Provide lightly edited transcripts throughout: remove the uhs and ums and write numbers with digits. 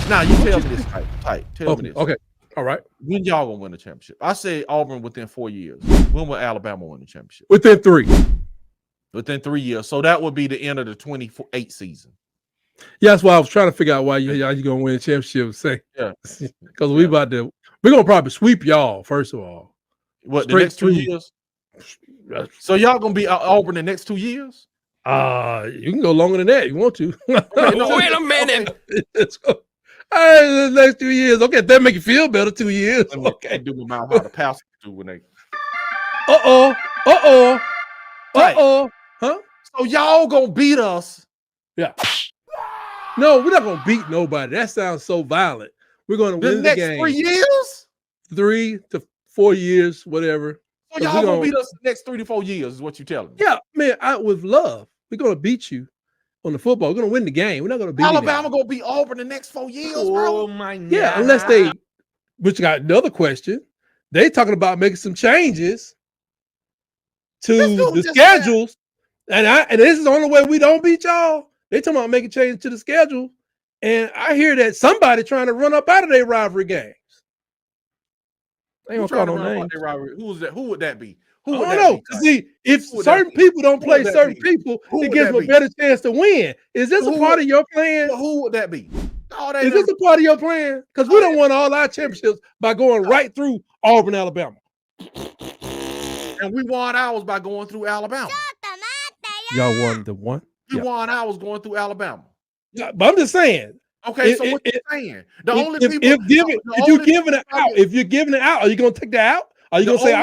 Now you tell me this, tight. Tell me this. Okay. All right. When y'all gonna win the championship? I say Auburn within 4 years. When will Alabama win the championship? Within 3. Within 3 years. So that would be the end of the 28 season. Yeah, that's why I was trying to figure out why you gonna win a championship. Say, yeah, because we're gonna probably sweep y'all first of all. What the next 2 years? So y'all gonna be Auburn the next 2 years? You can go longer than that. You want to? Okay, no, wait a minute. Okay. The next 2 years. Okay, that make you feel better. 2 years. Okay, do my mouth how the pastor do when they. Huh? So y'all gonna beat us? Yeah. No, we're not gonna beat nobody. That sounds so violent. We're gonna win the game. 3 years? 3 to 4 years, whatever. So y'all gonna beat us the next 3 to 4 years, is what you telling me? Yeah, man. With love, we're gonna beat you on the football. We're gonna win the game. We're not gonna beat Alabama. Gonna beat Auburn the next 4 years, bro. Oh my God. Yeah, unless they. Which got another question. They talking about making some changes to the schedules, and this is the only way we don't beat y'all. They talking about making changes to the schedule, and I hear that somebody trying to run up out of their rivalry games. They don't call no names. Who was that? Who would that be? I don't know. See, if certain people don't play certain people, it gives them a better chance to win. Is this a part of your plan? Who would that be? Is this a part of your plan? Because we don't won all our championships by going right through Auburn, Alabama. And we won ours by going through Alabama. Y'all won the one? We won ours going through Alabama. Yeah, but I'm just saying. Okay, so what you're saying? The only people if you're giving it out, are you gonna take that out? Are you gonna say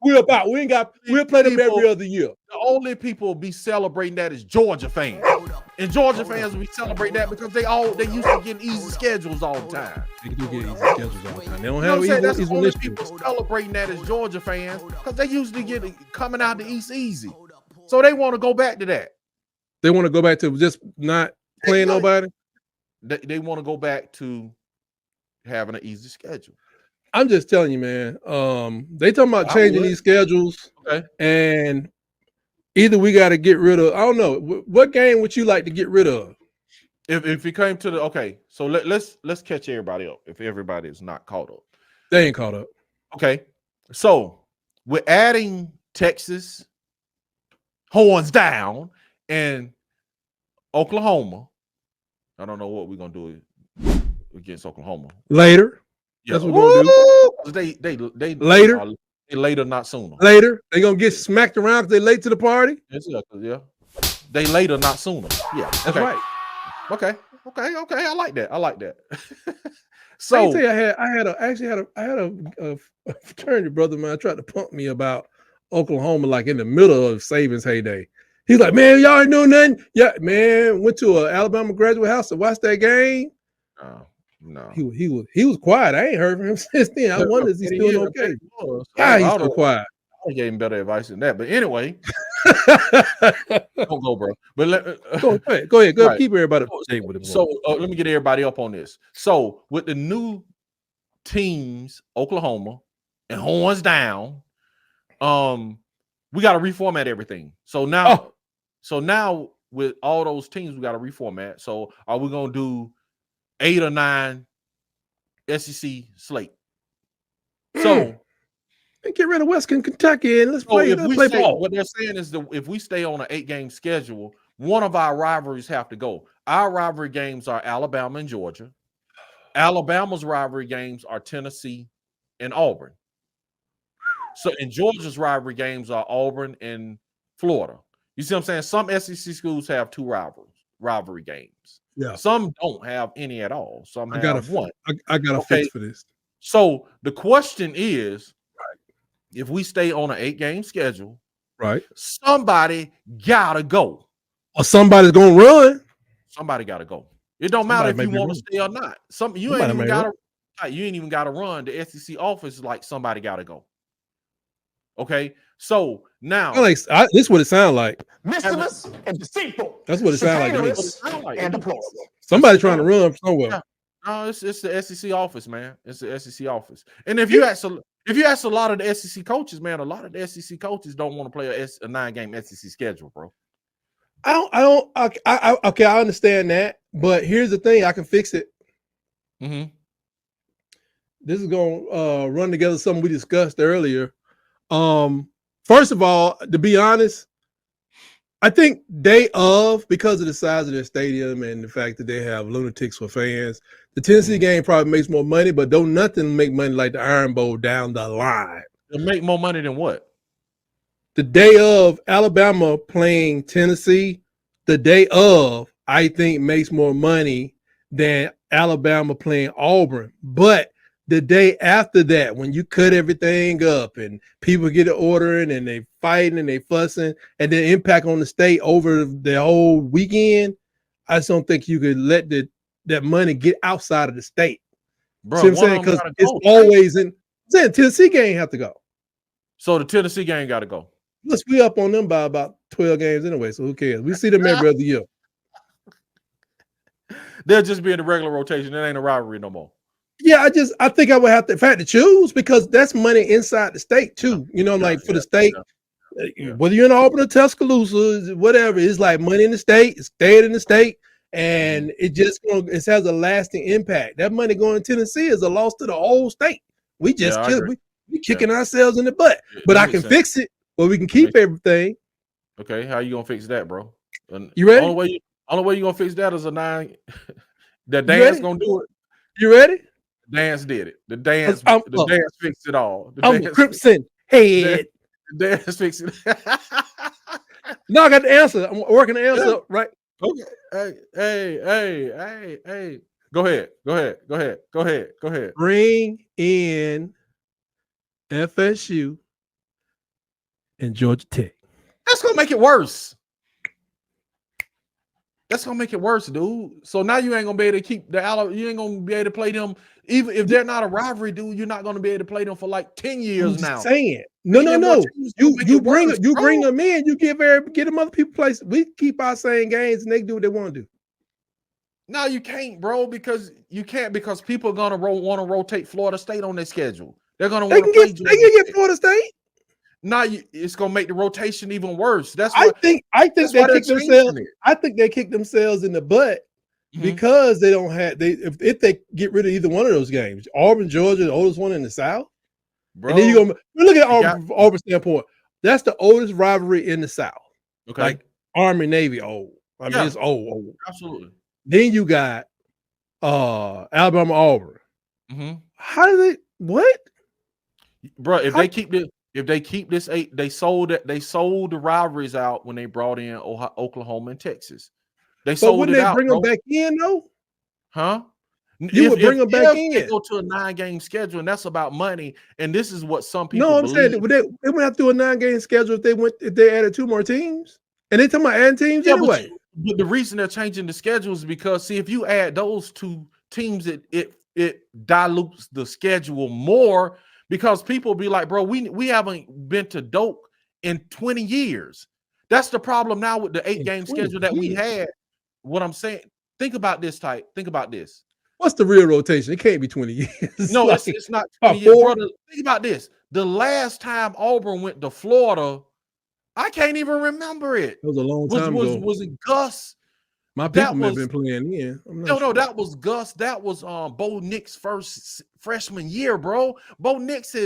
we're about? We'll play them every other year. The only people be celebrating that is Georgia fans. And Georgia fans will be celebrating that because they used to get easy schedules all the time. They do get easy schedules all the time. They don't have that's the only people celebrating that as Georgia fans because they usually get coming out the East easy. So they want to go back to that. They want to go back to just not playing nobody. They want to go back to having an easy schedule. I'm just telling you, man. They talking about changing these schedules, and either we got to get rid of. I don't know what game would you like to get rid of. If it came to the so let's catch everybody up. If everybody is not caught up, they ain't caught up. Okay, so we're adding Texas, horns down, and Oklahoma. I don't know what we're gonna do against Oklahoma later. Yeah. That's what we're gonna do. They later. Later, not sooner. Later, they gonna get smacked around because they late to the party. Yeah. They later, not sooner. Yeah, that's right. Okay. I like that. So I tell you, I had a fraternity brother man tried to pump me about Oklahoma like in the middle of Saban's heyday. He's like, man, y'all ain't doing nothing. Yeah, man, went to an Alabama graduate house to watch that game. No. He was quiet. I ain't heard from him since then. I wonder is he still okay. He's still quiet. I gave him better advice than that. But anyway, don't go, bro. But go ahead. Right. Keep everybody up to date with it. So let me get everybody up on this. So with the new teams, Oklahoma and horns down, we got to reformat everything. So now with all those teams, we got to reformat. So are we gonna do 8 or 9 SEC slate? So and get rid of Western Kentucky and let's play ball. What they're saying is if we stay on an 8-game schedule, one of our rivalries have to go. Our rivalry games are Alabama and Georgia. Alabama's rivalry games are Tennessee and Auburn. So in Georgia's rivalry games are Auburn and Florida. You see what I'm saying? Some SEC schools have 2 rivalry games. Yeah. Some don't have any at all. Some have one. I got a fix for this. So the question is, if we stay on an 8-game schedule, right? Somebody gotta go. Or somebody's gonna run. Somebody gotta go. It don't matter if you want to stay or not. You ain't even gotta run. The SEC office like somebody gotta go. Okay, so now this is what it sounds like. Mischievous and deceitful. That's what it sounds like. And deplorable. Somebody trying to run somewhere. Yeah. No, it's the SEC office, man. It's the SEC office. And if you ask a lot of the SEC coaches, man, a lot of the SEC coaches don't want to play a 9-game SEC schedule, bro. I understand that, but here's the thing: I can fix it. Mm-hmm. This is going to run together something we discussed earlier. First of all, to be honest, I think because of the size of their stadium and the fact that they have lunatics for fans, the Tennessee game probably makes more money, but don't nothing make money like the Iron Bowl down the line. It'll make more money than what? The day of Alabama playing Tennessee, the day of, I think makes more money than Alabama playing Auburn. But the day after that, when you cut everything up and people get ordering and they fighting and they fussing, and the impact on the state over the whole weekend, I just don't think you could let that money get outside of the state. Bro, see what I'm saying? Because it's always in. Saying Tennessee game have to go. So the Tennessee game got to go. Plus, we up on them by about 12 games anyway, so who cares? We see them every other year. They'll just be in the regular rotation. It ain't a rivalry no more. Yeah, I think I would have to, if I had to choose, because that's money inside the state too. You know, like for the state, whether you're in Auburn or Tuscaloosa, whatever, it's like money in the state, it's staying in the state, and it has a lasting impact. That money going to Tennessee is a loss to the whole state. We just we kicking ourselves in the butt. But I can fix it. Well, we can keep everything. Okay, how you gonna fix that, bro? You ready? Only way you gonna fix that is a 9. The dance gonna do it. You ready? Dance did it. The dance fixed it all. I'm Crimson Head. The dance fixed it. No, I got the answer. I'm working the answer right. Okay. Hey. Go ahead. Bring in FSU and Georgia Tech. That's gonna make it worse. That's gonna make it worse, dude. So now you ain't gonna be able to keep you ain't gonna be able to play them, even if they're not a rivalry, dude. You're not gonna be able to play them for like 10 years now. Saying no. You bring them in. You get them other people place. We keep our same games and they do what they want to do. No, you can't, bro, because people are gonna want to rotate Florida State on their schedule. They're gonna want to play. They can get Florida State. Now it's gonna make the rotation even worse. That's why I think they kicked themselves. I think they kicked themselves in the butt because they don't have if they get rid of either one of those games. Auburn, Georgia, the oldest one in the South. Bro, and then you look at Auburn standpoint. That's the oldest rivalry in the South. Okay, like Army Navy old. I mean, it's old. Absolutely. Then you got Alabama, Auburn. How do they what? Bro, if they keep this 8, they sold the rivalries out when they brought in Oklahoma and Texas. They sold it out. Bring them back in though? Huh? You would bring them back in. They go to a 9-game schedule, and that's about money. And this is what some people. No, I'm saying they would have to do a 9-game schedule if they added 2 more teams. And they talking about adding teams anyway. But the reason they're changing the schedule is because if you add those 2 teams, it dilutes the schedule more. Because people be like, bro, we haven't been to Doak in 20 years. That's the problem now with the 8-game schedule that we had. What I'm saying, think about this, Type. Think about this. What's the real rotation? It can't be 20 years. No, it's not 20 years, brother. Think about this. The last time Auburn went to Florida, I can't even remember it. It was a long time ago. Was it Gus? My people have been playing in. No, that was Gus. That was Bo Nix' first freshman year, bro. Bo Nix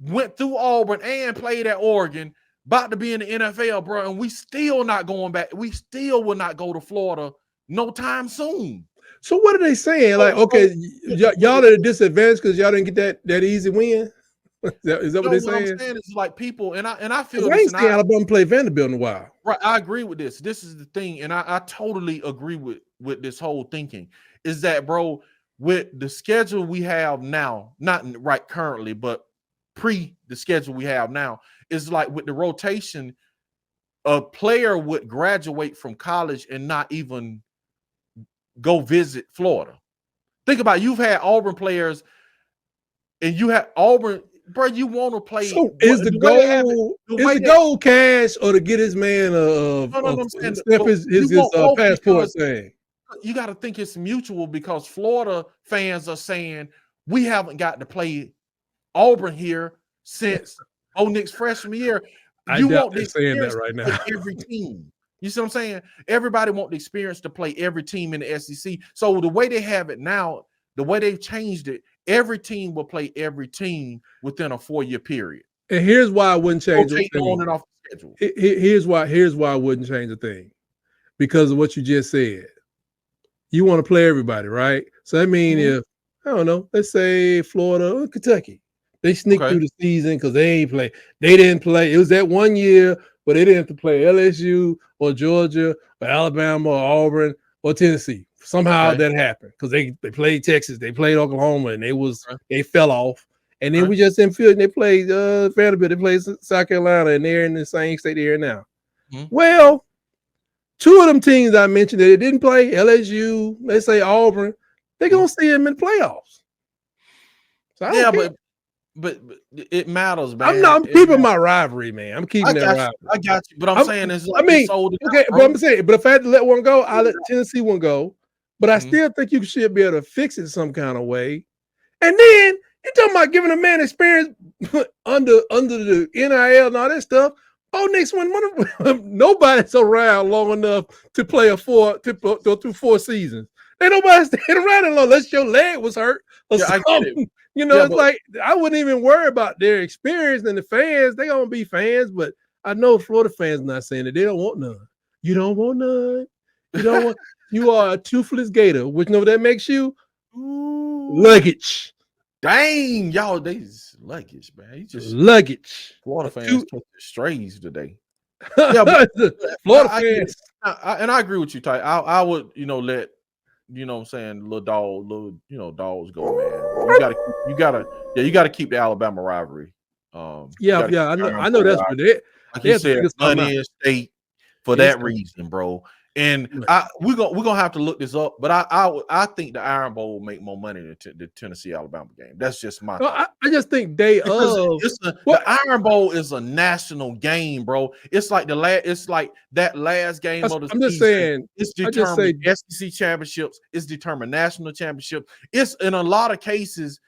went through Auburn and played at Oregon, about to be in the NFL, bro. And we still not going back. We still will not go to Florida no time soon. So what are they saying? Like, okay, y'all at a disadvantage because y'all didn't get that easy win. Is that what they're saying? What I'm saying is like people, and I feel. I ain't seen Alabama play Vanderbilt in a while. Right, I agree with this. This is the thing, and I totally agree with this whole thinking. Is that, bro, with the schedule we have now, not right currently, but pre the schedule we have now, is like with the rotation, a player would graduate from college and not even go visit Florida. Think about it. You've had Auburn players, and you have Auburn. Bro, you want to play? So is the goal cash or to get his man step his passport thing? You got to think it's mutual because Florida fans are saying we haven't got to play Auburn here since Nick's freshman year. You want to saying that right now. Every team. You see what I'm saying? Everybody want the experience to play every team in the SEC. So the way they have it now, the way they've changed it, every team will play every team within a 4-year period. And here's why I wouldn't change the thing. On and off the schedule. Here's why I wouldn't change the thing. Because of what you just said. You want to play everybody, right? So that means if, I don't know, let's say Florida or Kentucky, they sneak through the season because they didn't play. It was that 1 year, but they didn't have to play LSU or Georgia or Alabama or Auburn or Tennessee. Somehow that happened because they played Texas, they played Oklahoma, and they fell off. And then we just didn't feel it. They played Vanderbilt, they played South Carolina, and they're in the same state they're in now. Well, 2 of them teams I mentioned that didn't play, LSU, let's say Auburn, they're gonna see them in the playoffs. So but it matters, man. I'm keeping my rivalry, man. I'm keeping that rivalry. I got you, but I'm saying is, like, but I'm saying, but if I had to let one go, I'll let Tennessee one go. But I still think you should be able to fix it some kind of way. And then you're talking about giving a man experience under the NIL and all that stuff. Oh, next one, nobody's around long enough to play go through 4 seasons. Ain't nobody staying around that long unless your leg was hurt or something. It's like I wouldn't even worry about their experience and the fans. They gonna be fans, but I know Florida fans not saying that they don't want none. You don't want none. You don't want. You are a toothless gator, which that makes you luggage. Dang, y'all, these luggage, man. You just luggage. Florida fans catch strays today. But Florida fans. I agree with you, Ty. I would, let, what I'm saying, dogs go, man. You gotta keep the Alabama rivalry. I know that's what it. Like you said, money and state for that reason, bro. And we're gonna have to look this up, but I think the Iron Bowl will make more money than the Tennessee Alabama game. That's just my. I just think the Iron Bowl is a national game, bro. It's like that last game of the season. I'm just saying it's determined SEC championships. It's determined national championship. It's in a lot of cases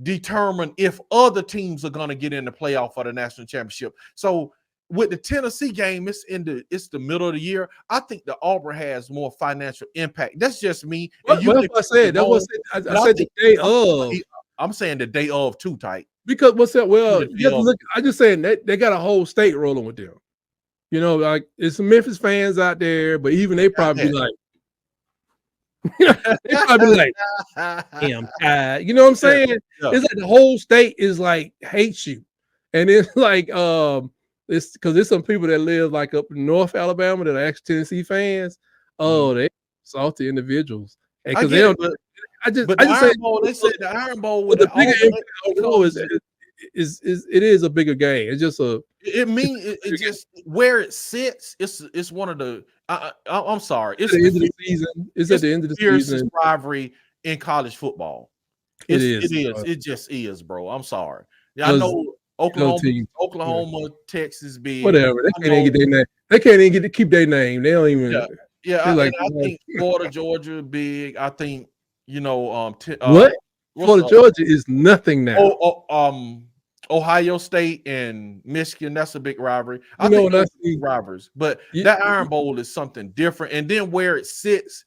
determined if other teams are gonna get in the playoff for the national championship. So. With the Tennessee game, it's the middle of the year. I think the Auburn has more financial impact. That's just me. I said the day of. I'm saying the day of too, tight. Because what's that? Well, you have to look. I'm just saying that they got a whole state rolling with them. Like there's some Memphis fans out there, but even they probably like, damn tired. You know what I'm saying? Yeah. It's like the whole state is like hates you, and it's like it's because there's some people that live like up in North Alabama that are actually Tennessee fans. Oh, they salty individuals. Because they don't. The Iron Bowl with the bigger impact it is a bigger game. It's just it just where it sits. It's one of the. I'm sorry. It's at the end of the season. It's at the end of the season. Rivalry in college football. It is. It just is, bro. I'm sorry. Yeah, I know. Oklahoma, Texas, big. Whatever. They can't even get their name. They can't even get to keep their name. They don't even. I think Florida, Georgia, big. I think what? Florida, Georgia is nothing now. Ohio State and Michigan. That's a big rivalry. I think that's big rivalries. But that Iron Bowl is something different. And then where it sits,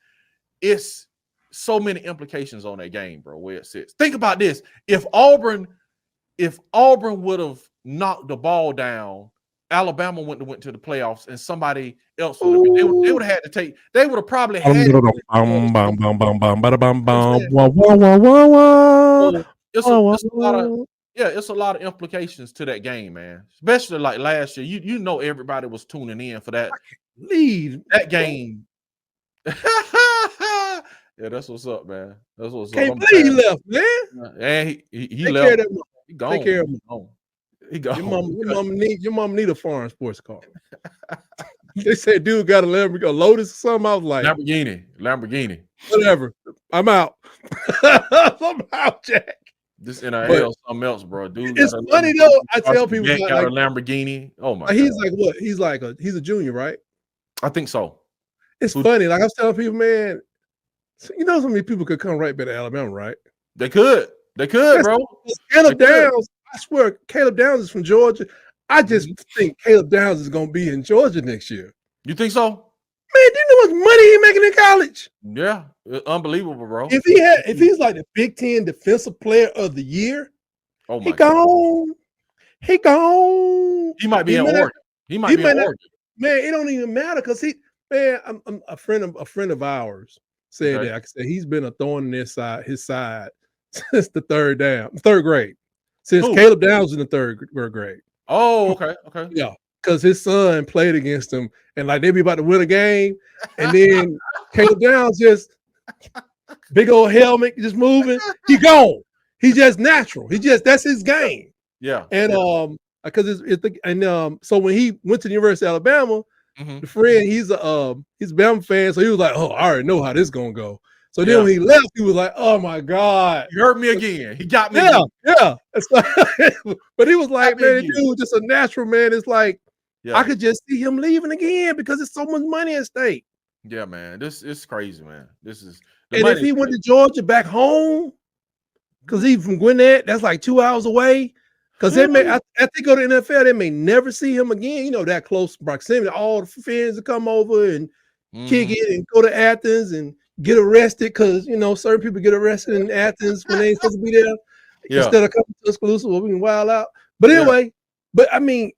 it's so many implications on that game, bro. Where it sits. Think about this: if Auburn would have knocked the ball down, Alabama went to the playoffs, and somebody else they would have had to take. They would have probably had. It's a lot of implications to that game, man. Especially like last year, everybody was tuning in for that. Lead that game. Yeah, that's what's up, man. That's what's up. Can't believe he left, man. And he left. He gone. Take care of him. He gone. Your mom need a foreign sports car. They said dude got a Lotus or something. I was like Lamborghini. Whatever. I'm out. I'm out, Jack. This NIL something else, bro. Dude, it's funny though. I tell people got a Lamborghini. Oh my! He's like what? He's a junior, right? I think so. It's funny. Like I was telling people, man. So many people could come right back to Alabama, right? They could, bro. Caleb Downs. I swear, Caleb Downs is from Georgia. I just think Caleb Downs is going to be in Georgia next year. You think so? Man, do you know how much money he making in college? Yeah, unbelievable, bro. If he's like the Big Ten Defensive Player of the Year, Oh my he God. gone. He gone. He might be in Oregon. He might be in Oregon. Man, it don't even matter because I'm a friend of ours said that. I said he's been a thorn in his side since the third grade. Since Caleb Downs was in the third grade. Oh, okay. Yeah, because his son played against him, and like they be about to win a game, and then Caleb Downs just big old helmet, just moving. He gone. He just natural. That's his game. Yeah. And because so when he went to the University of Alabama, the friend he's a Bama fan, so he was like, "Oh, I already know how this gonna go." So then when he left, he was like, "Oh my God, he hurt me again. He got me." Yeah. But he was like, "Man, dude, just a natural man." It's like I could just see him leaving again because there's so much money at stake. Yeah, man, this is crazy, man. This is. And if he went to Georgia back home, because he's from Gwinnett, that's like 2 hours away. Because they may, after they go to the NFL, they may never see him again. You know, that close proximity. All the fans will come over and kick it and go to Athens and get arrested because, you know, certain people get arrested in Athens when they ain't supposed to be there instead of coming to Tuscaloosa where we can wild out. But anyway, but I mean,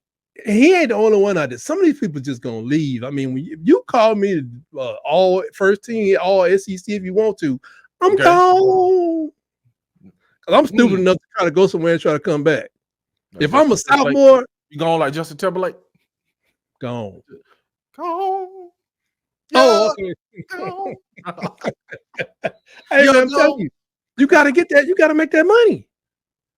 he ain't the only one out there. Some of these people just going to leave. I mean, when you call me all first team, all SEC if you want to, I'm gone. Because I'm stupid enough to try to go somewhere and try to come back. If I'm a sophomore, you going like Justin Timberlake? Gone. Gone. Oh, okay. Gone. Hey, man, I'm telling you, you got to get that. You got to make that money.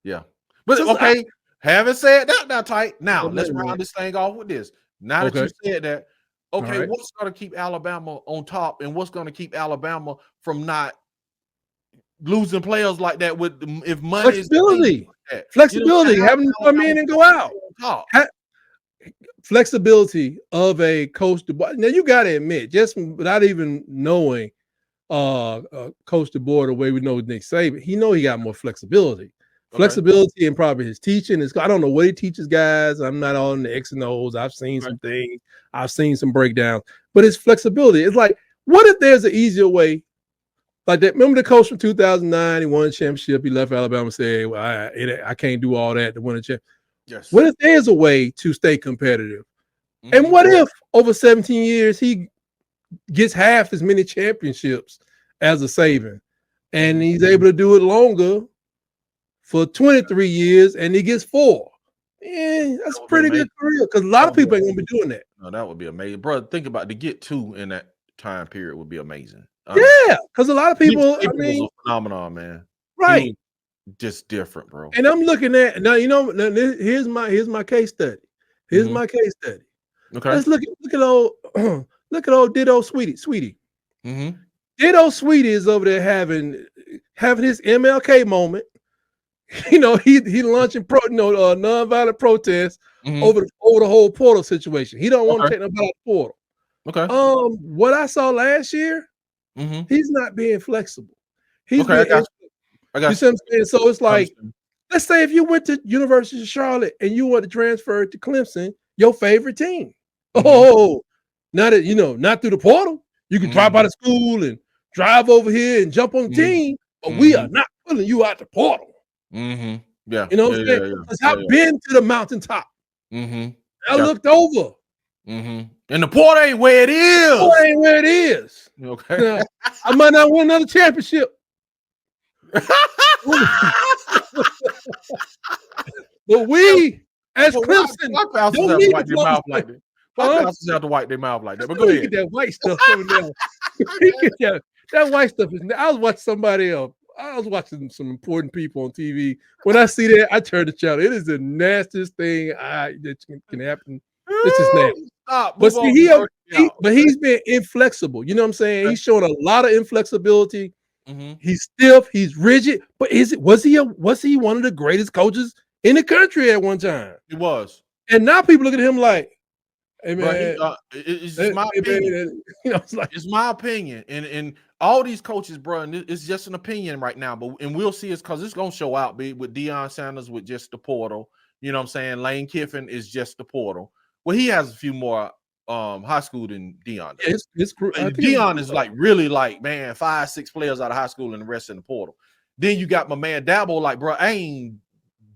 Yeah. But okay, having said that, now tight. Now let's round this thing off with this. Now that you said that, okay, what's going to keep Alabama on top, and what's going to keep Alabama from not losing players like that with if money flexibility, having to come in and go out. Flexibility of a coach. Now you got to admit, just without even knowing Coach DeBoer the way we know Nick Saban, he got more flexibility. Flexibility and probably his teaching is. I don't know what he teaches guys. I'm not on the X and O's. I've seen some things. I've seen some breakdowns, but it's flexibility. It's like, what if there's an easier way? Like that. Remember the coach from 2009? He won a championship. He left Alabama and said, "Well, I can't do all that to win a championship." Yes. What if there's a way to stay competitive? And what if over 17 years he gets half as many championships as a Saban, and he's able to do it longer for 23 years, and he gets 4? Yeah, that's a pretty good career because a lot of people ain't gonna be doing that. No, that would be amazing, bro. Think about to get 2 in that time period would be amazing. Yeah, because a lot of people, I mean, was a phenomenon, man. Right? Just different, bro. And I'm looking at now. You know, here's my case study. Here's my case study. Okay, let's look at old look at old Ditto Sweetie. Ditto Sweetie is over there having his MLK moment. You know, he launching nonviolent protests over the whole portal situation. He don't want to take nobody out the portal. Okay. What I saw last year, he's not being flexible. He's I got you see what I'm saying? So it's like, let's say if you went to University of Charlotte and you want to transfer to Clemson, your favorite team. Now that not through the portal, you can drop out of school and drive over here and jump on the team, but we are not pulling you out the portal. Yeah, you know what I'm saying? Because I've been to the mountaintop. I looked over. And the portal ain't where it is. The portal ain't where it is. Okay. Now, I might not win another championship. But we, as Clemson, don't need to mouth like that. Pastors have to wipe their mouth like that. But go ahead. Get that white stuff coming down. That white stuff is. I was watching somebody else. I was watching some important people on TV. When I see that, I turn the channel. It is the nastiest thing that can happen. It's just nasty. But see, he's been inflexible. You know what I'm saying? He's showing a lot of inflexibility. He's stiff. He's rigid. But was he one of the greatest coaches in the country at one time? He was. And now people look at him like, "Hey man, it's my opinion." It's my opinion, and all these coaches, bro. And it's just an opinion right now, and we'll see. It's because it's gonna show out. With Deion Sanders with just the portal. You know what I'm saying? Lane Kiffin is just the portal. Well, he has a few more high school than Dion does. Yeah, it's I think Dion is like really like, man, 5, 6 players out of high school and the rest in the portal. Then you got my man Dabo, like, bro, I ain't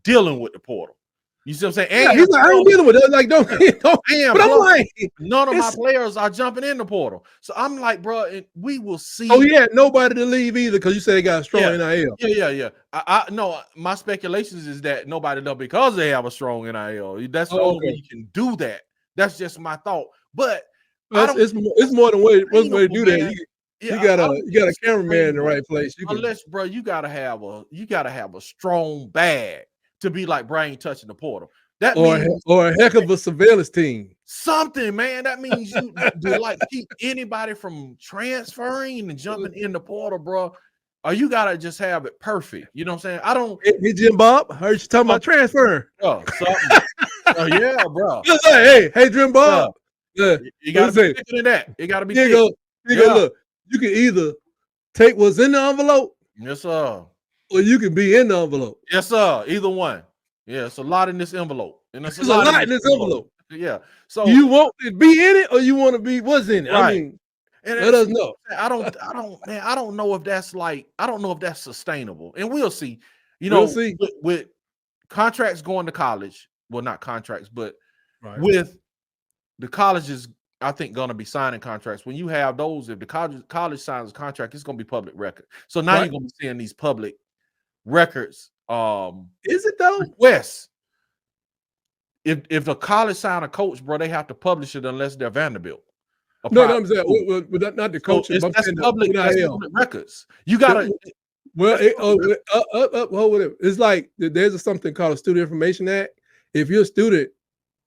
dealing with the portal. You see what I'm saying? Yeah, he's like, I ain't dealing with it. Like, don't. But I'm like, none of my players are jumping in the portal. So I'm like, bro, we will see. Oh, yeah, nobody to leave either because you said they got a strong NIL. Yeah. I no, my speculations is that nobody does because they have a strong NIL. That's the only way you can do that. That's just my thought. But it's more than one way to do that. You got a cameraman in the right place. Unless, bro, you gotta have a strong bag to be like, bro, I ain't touching the portal. That means or a heck of a surveillance team. Something, man. That means you do like keep anybody from transferring and jumping in the portal, bro. Or you gotta just have it perfect. You know what I'm saying? I don't. Hey, Jim Bob, I heard you talking about transferring. Oh, something. Yeah, bro. Hey, Jim Bob. Yeah. You gotta be thicker than that. It gotta be thick. Look, you can either take what's in the envelope, yes, sir, or you can be in the envelope. Yes, sir. Either one. Yeah, it's a lot in this envelope. And there's a lot in this envelope. Yeah. So you want to be in it or you want to be what's in it? Right. I mean, let us know. I don't know if that's sustainable. And we'll see. You know, with contracts going to college, well, not contracts, but with the colleges, I think going to be signing contracts. When you have those, if the college signs a contract, it's going to be public record. So now you're going to be seeing these public records. Is it though? Yes. If the college sign a coach, bro, they have to publish it unless they're Vanderbilt. No, I'm saying, not the coach. So that's public records. You gotta. It's like there's something called a Student Information Act. If you're a student,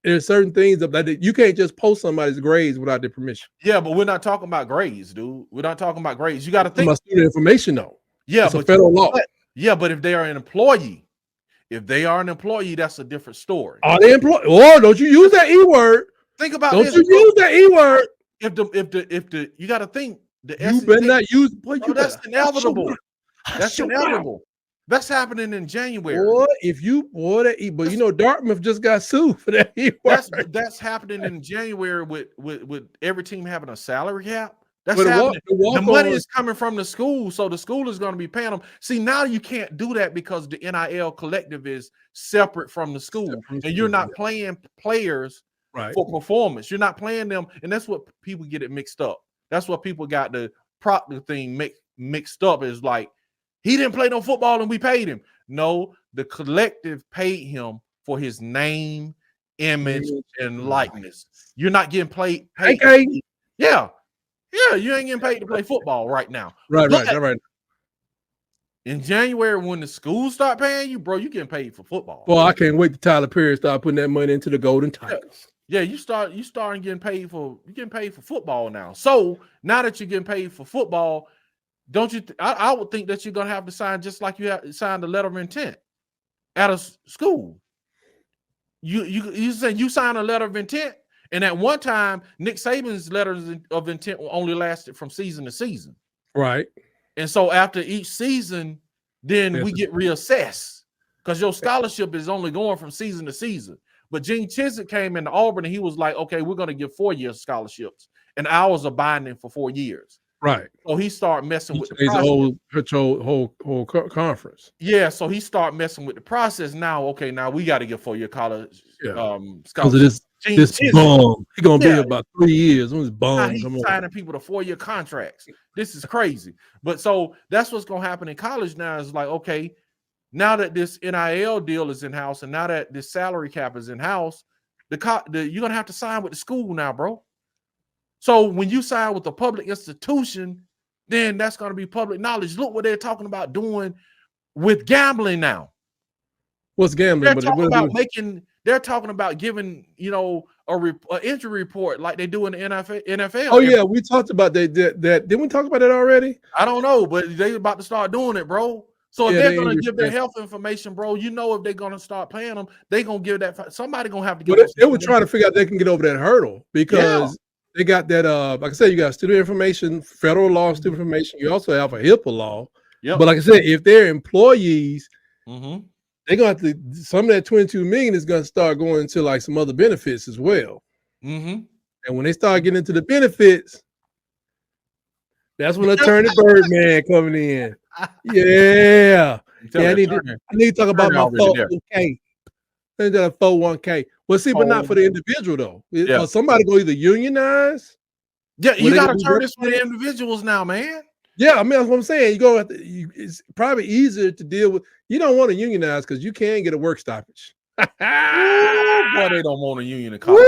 there's certain things that you can't just post somebody's grades without their permission. Yeah, but we're not talking about grades, dude. We're not talking about grades. You got to think about student information, though. Yeah, it's a federal law. Yeah, but if they are an employee, that's a different story. Are they employed? Oh, don't you use that E word? Think about don't this. You use that E word? If the you got to think the you better not use. That's inevitable. That's inevitable. That's happening in January. Boy, but you know Dartmouth just got sued for that E word. That's happening in January with every team having a salary cap. That's happening. The money is coming from the school, so the school is going to be paying them. See, now you can't do that because the NIL collective is separate from the school, and you're not playing players for performance. You're not playing them, and that's what people get it mixed up. That's what people got the Proctor thing mixed up. Is like he didn't play no football and we paid him. No, the collective paid him for his name, image, and likeness. You're not getting paid. Yeah. Yeah, you ain't getting paid to play football right now. Right. In January, when the schools start paying you, bro, you getting paid for football. Well, I can't wait to Tyler Perry start putting that money into the Golden Tigers. Yeah, you starting getting paid for football now. So now that you're getting paid for football, don't you? I would think that you're gonna have to sign just like you have signed a letter of intent at a school. You say you sign a letter of intent. And at one time, Nick Saban's letters of intent only lasted from season to season. Right. And so after each season, then we get reassessed because your scholarship is only going from season to season. But Gene Chizik came into Auburn and he was like, okay, we're going to give 4-year scholarships and ours are binding for 4 years. Right. So he started messing with the whole conference. Yeah. So he started messing with the process. Now we got to get 4-year college scholarship. This bum. He's gonna be about 3 years. He's signing people to 4-year contracts. This is crazy. But so that's what's gonna happen in college now. Is like, okay, now that this NIL deal is in house, and now that this salary cap is in house, you're gonna have to sign with the school now, bro. So when you sign with a public institution, then that's gonna be public knowledge. Look what they're talking about doing with gambling now. What's gambling? They're talking about giving, an injury report like they do in the NFL. Oh, yeah, we talked about that. Didn't we talk about that already? I don't know, but they're about to start doing it, bro. So if they're going to give their health information, bro, if they're going to start paying them, they're going to give that. Somebody going to have to get they were trying to figure out they can get over that hurdle because they got that, like I said, you got student information, federal law, student information. You also have a HIPAA law. Yep. But like I said, if they're employees, they're gonna have to. Some of that $22 million is gonna start going to like some other benefits as well. And when they start getting into the benefits, that's when Attorney Birdman coming in. Yeah. I need to talk about my 401k. And then a 401k. Well, see, but not for the individual though. Somebody go either unionize. Yeah, you got to turn this for the individuals now, man. Yeah, I mean that's what I'm saying. It's probably easier to deal with. You don't want to unionize because you can get a work stoppage. Boy, they don't want a union in college.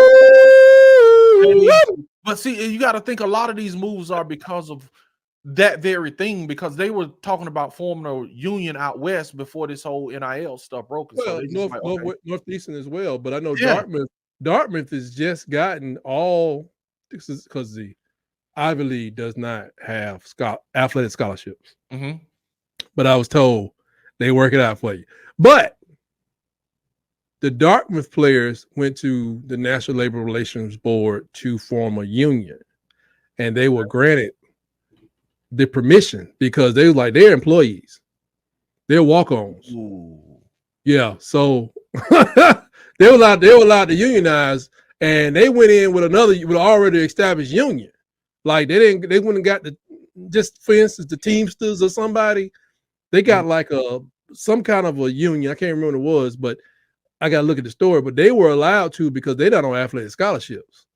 But see, you got to think a lot of these moves are because of that very thing, because they were talking about forming a union out west before this whole NIL stuff broke. Well, so Northeastern as well, but I know Dartmouth has just gotten all. This is because the Ivy League does not have athletic scholarships. But I was told they work it out for you. But the Dartmouth players went to the National Labor Relations Board to form a union, and they were granted the permission because they were like they're employees, they're walk-ons. Yeah, so they were allowed to unionize, and they went in with an already established union. Like they wouldn't got just for instance the Teamsters or somebody, they got like some kind of a union. I can't remember what it was, but I got to look at the story. But they were allowed to because they're not on athletic scholarships,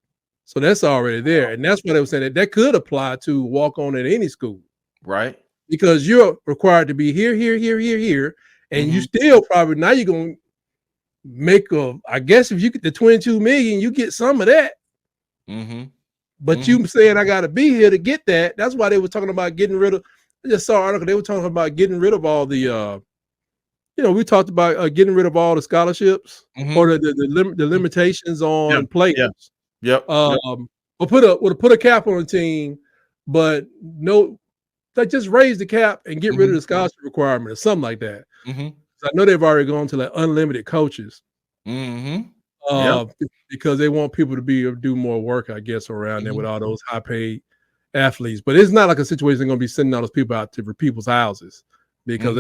so that's already there. And that's what they were saying that could apply to walk on at any school, right? Because you're required to be here, and you still probably now you're gonna make I guess if you get the 22 million, you get some of that. But you saying I got to be here to get that. That's why they were talking about getting rid of. I just saw an article. They were talking about getting rid of all the, we talked about getting rid of all the scholarships or the limitations on players. Or put a cap on a team, but no, like just raise the cap and get rid of the scholarship requirement or something like that. I know they've already gone to like unlimited coaches. Because they want people to do more work, I guess, around there with all those high paid athletes. But it's not like a situation they're going to be sending all those people out to people's houses because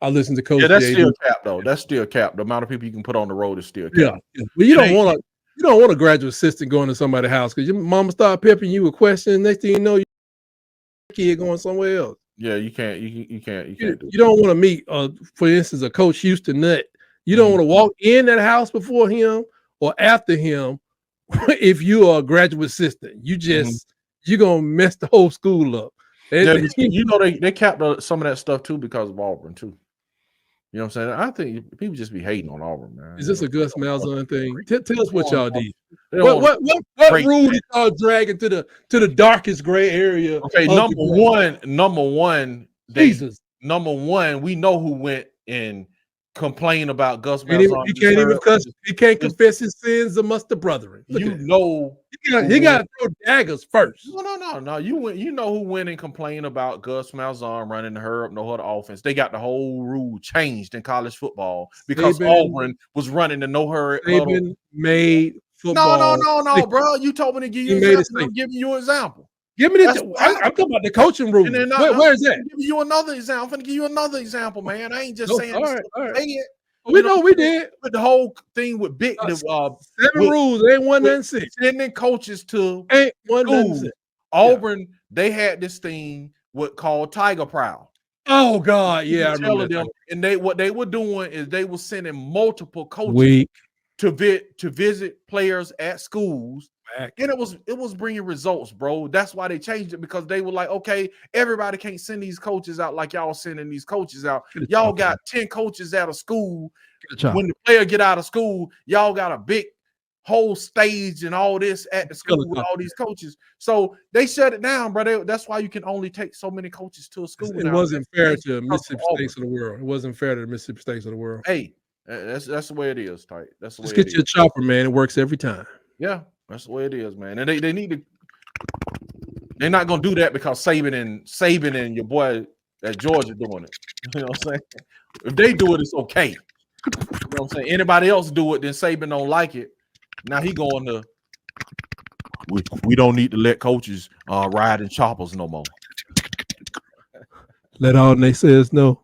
I listen to Coach. Yeah, that's still capped though. That's still capped. The amount of people you can put on the road is still capped. Yeah. But you don't want a graduate assistant going to somebody's house because your mama start peppering you with questions. Next thing you know, your kid going somewhere else. Yeah, you can't. You can't. You don't want to meet, for instance, a Coach Houston Nutt. You don't want to walk in that house before him or after him if you are a graduate assistant. You're gonna mess the whole school up. They capped some of that stuff too because of Auburn too. You know what I'm saying? I think people just be hating on Auburn, man. Is this a Gus Malzahn thing? Tell us what y'all did. What rule y'all dragging to the darkest gray area? Okay, number one, we know who went and complain about Gus Malzahn. He can't confess his sins amongst the brethren. He got to throw daggers first. No. You know who went and complained about Gus Malzahn running the hurry up, no huddle offense. They got the whole rule changed in college football because Auburn was running the no hurry. Saban made football. No, bro. You told me to give you an example. I'm giving you an example. I'm talking about the coaching rules. Where is that? I'm giving you another example. I'm going to give you another example, man. I ain't just saying all right. We know we did. But the whole thing with big 7 rules, ain't 196. Sending coaches to ain't 196. Auburn, they had this thing called Tiger Prowl. Oh God, yeah, I remember them. And what they were doing is they were sending multiple coaches to visit players at schools. And it was bringing results, bro. That's why they changed it, because they were like, okay, everybody can't send these coaches out like y'all sending these coaches out. Y'all got 10 coaches out of school. When the player get out of school, y'all got a big whole stage and all this at the school with all these coaches. So they shut it down, bro. That's why you can only take so many coaches to a school. It wasn't fair to Mississippi States of the world. It wasn't fair to the Mississippi States of the world. Hey, that's the way it is, tight. That's the way. Just get your chopper, man. It works every time. Yeah. That's the way it is, man. And they need to. They're not gonna do that because Saban and your boy at Georgia doing it. You know what I'm saying? If they do it, it's okay. You know what I'm saying? Anybody else do it, then Saban don't like it. Now he going to. We don't need to let coaches ride in choppers no more. Let all naysayers know.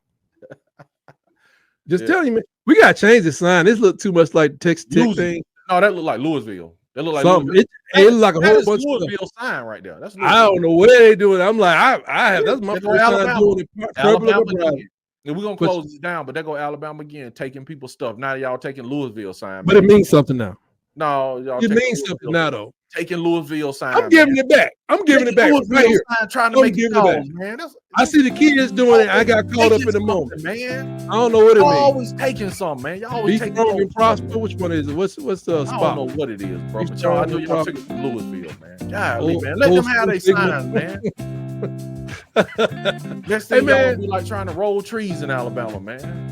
Just tell you, man. We gotta change the sign. This look too much like the Texas Tech thing. No, that look like Louisville. It look like something. Louisville. It look like a That whole is bunch of Louisville sign right there. That's I don't know where they doing it. I'm like, I have that's my They go first time Alabama. doing it. Alabama Purple and again. And we're gonna close this down, but they go Alabama again, taking people's stuff. Now y'all taking Louisville sign. But it means something now. No, y'all It taking means something now, though. taking Louisville sign. I'm giving it back. I'm giving it back right here. Trying to I'm make giving it it back. goals, man. I see the kids doing it. I got caught up in the moment. Man. I don't know what it Y'all means. always taking something, man. Y'all always Be taking strong and something. prosper. Which one is it? What's the I spot? don't know what it is, bro. Be But y'all, I know strong and y'all prosper. took it from Louisville, man. Golly, Oh, man. Let them have their signal. signs, man. Next thing Hey, man. y'all be like trying to roll trees in Alabama, man.